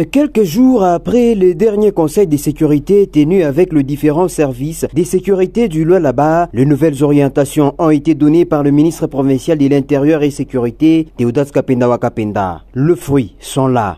Quelques jours après les derniers conseils de sécurité tenus avec les différents services de sécurité du Lualaba, les nouvelles orientations ont été données par le ministre provincial de l'Intérieur et Sécurité, Deodat Kapenda Wakapenda. Le fruit sont là.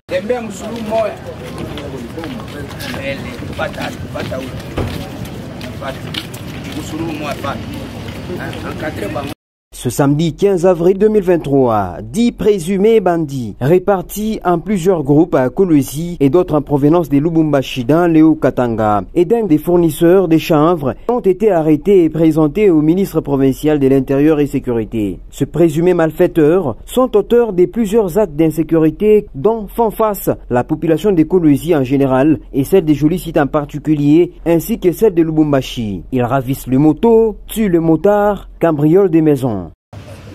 Ce samedi 15 avril 2023, 10 présumés bandits répartis en plusieurs groupes à Kolwezi et d'autres en provenance de Lubumbashi dans le Haut-Katanga et d'un des fournisseurs de chanvre ont été arrêtés et présentés au ministre provincial de l'Intérieur et Sécurité. Ces présumés malfaiteurs sont auteurs de plusieurs actes d'insécurité dont font face la population de Kolwezi en général et celle des jolis sites en particulier ainsi que celle de Lubumbashi. Ils ravissent le moto, tuent le motard, cambriolent des maisons.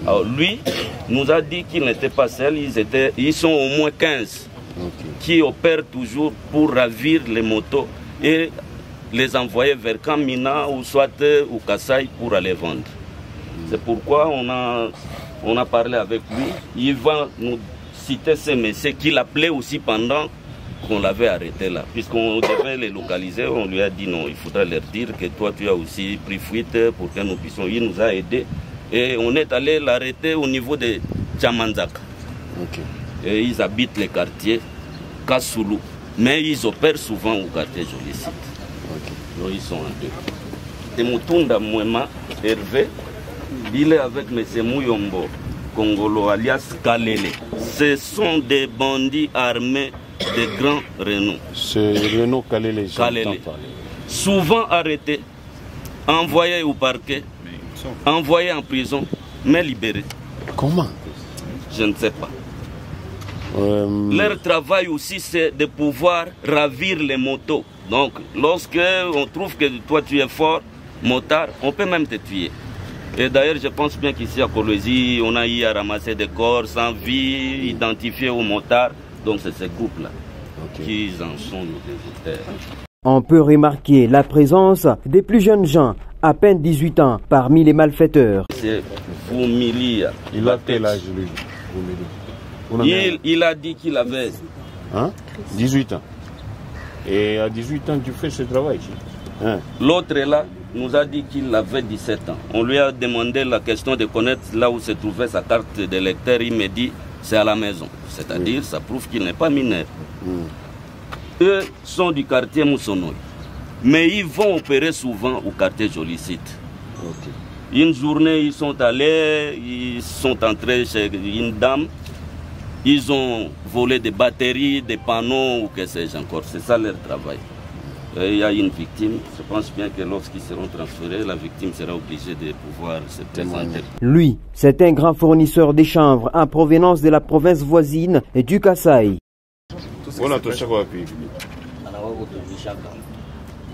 Alors lui nous a dit qu'il n'était pas seul, ils sont au moins 15 qui opèrent toujours pour ravir les motos et les envoyer vers Kamina ou soit au Kassai pour aller vendre. C'est pourquoi on a parlé avec lui. Il va nous citer ces messieurs qu'il appelait aussi pendant qu'on l'avait arrêté là. Puisqu'on devait les localiser, on lui a dit non, il faudra leur dire que toi tu as aussi pris fuite pour que nous puissions. Il nous a aidés. Et on est allé l'arrêter au niveau de Tchamanzaka. Et ils habitent les quartiers Kassoulou. Mais ils opèrent souvent au quartier Jolicite. Donc ils sont en deux. Et Mutunda Mwema, Hervé, il est avec M. Mouyombo, Congolo, alias Kalele. Ce sont des bandits armés de grand renom. C'est Renaud Kalele. Souvent arrêtés, envoyés au parquet, envoyés en prison, mais libérés. Comment? Je ne sais pas. Leur travail aussi, c'est de pouvoir ravir les motos. Donc, lorsque on trouve que toi tu es fort, motard, on peut même te tuer. Et d'ailleurs, je pense bien qu'ici à Kolwezi, on a eu à ramasser des corps sans vie, identifiés aux motards. Donc, c'est ces groupes-là qui en sont nos dévouteurs. On peut remarquer la présence des plus jeunes gens, à peine 18 ans, parmi les malfaiteurs. C'est Vumilia. Il a quel âge, lui, il a dit qu'il avait 18 ans. Et à 18 ans, tu fais ce travail ici. L'autre là nous a dit qu'il avait 17 ans. On lui a demandé la question de connaître là où se trouvait sa carte d'électeur. Il me dit c'est à la maison. C'est-à-dire, ça prouve qu'il n'est pas mineur. Eux sont du quartier Moussonoy. Mais ils vont opérer souvent au quartier Jolicite. Une journée, ils sont allés, ils sont entrés chez une dame. Ils ont volé des batteries, des panneaux ou que sais-je encore. C'est ça leur travail. Et il y a une victime. Je pense bien que lorsqu'ils seront transférés, la victime sera obligée de pouvoir se présenter. Lui, c'est un grand fournisseur de chanvre en provenance de la province voisine du Kassai.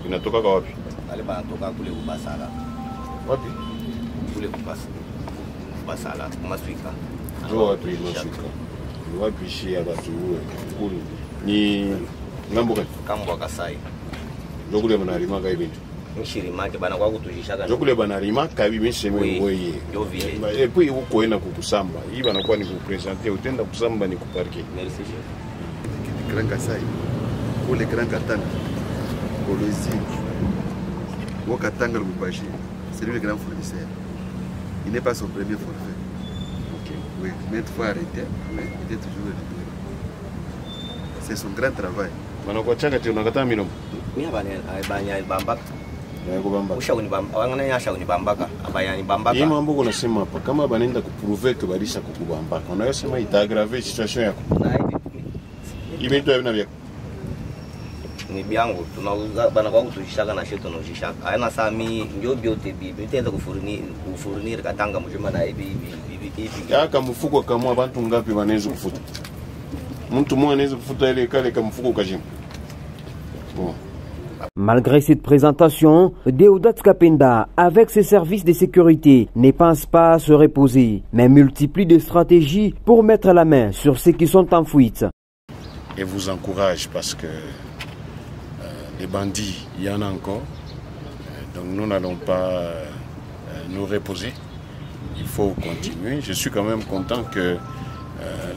Inatoka wapi? Anatoka kule Ubasala. Wapi? Kule Ubasala, Maswika. Ndio wapi Maswika? Wapi shia watu kule? Ni ngambo gani? Kambwa Kasai. Ndio kule banalima hivi. Mshirimake bana kwa kutujishaka. Ndio kule banalima kabi misheme ngoye. Ndio vile. Et puis uko enda kukusamba. Hii banakuwa ni kupresenter, utenda kusamba ni kuparke. Merci chef. Grand Kasai. Kule Grand Katanga. Kolwezi, Wakatanga Lubumbashi, c'est lui le grand fournisseur. Il n'est pas son premier forfait. Oui, mais il faut arrêter, mais il est toujours libéré. C'est son grand travail. Wanakuachaka tena unakataa minomo. Mimi banya bambaka. Ushauri bambaka. Wangana ushauri bambaka. Abayani bambaka. Hii mambo unasema hapa kama banaenda kuprouver que balisha kukubambaka. Unayosema itaaggrave situation yako. Hivi ndio vinavyo. Ni biangu tunauza bana kwa kutujishaka na shetu tunajishaka. Haina saa mimi ndio biote bibi. Nitaenda kufurnir Katanga mjuma na hivi. Yaka mfuko kama abantu ngapi wanaweza kufuta? Mtu mmoja anaweza kufuta ile kale kama mfuko kajima. Bon. Malgré cette présentation, Deodat Kapenda, avec ses services de sécurité, ne pense pas à se reposer, mais multiplie des stratégies pour mettre la main sur ceux qui sont en fuite. Et vous encourage parce que les bandits, il y en a encore. Donc nous n'allons pas nous reposer. Il faut continuer. Je suis quand même content que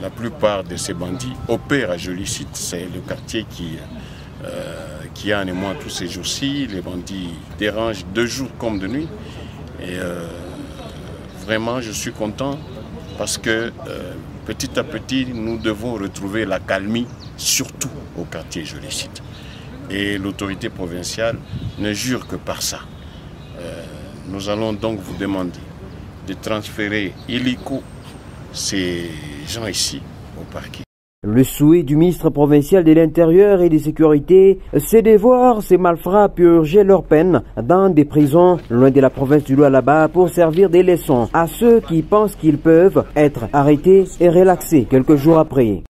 la plupart de ces bandits opèrent à Joli Site. C'est le quartier qui a en émoi tous ces jours-ci. Les bandits dérangent de jour comme de nuit. Et vraiment, je suis content parce que petit à petit, nous devons retrouver la calmie, surtout au quartier Joli Site. Et l'autorité provinciale ne jure que par ça. Nous allons donc vous demander de transférer illico ces gens ici au parquet. Le souhait du ministre provincial de l'Intérieur et de Sécurité, c'est de voir ces malfrats purger leur peine dans des prisons loin de la province du Lualaba pour servir des leçons à ceux qui pensent qu'ils peuvent être arrêtés et relaxés quelques jours après.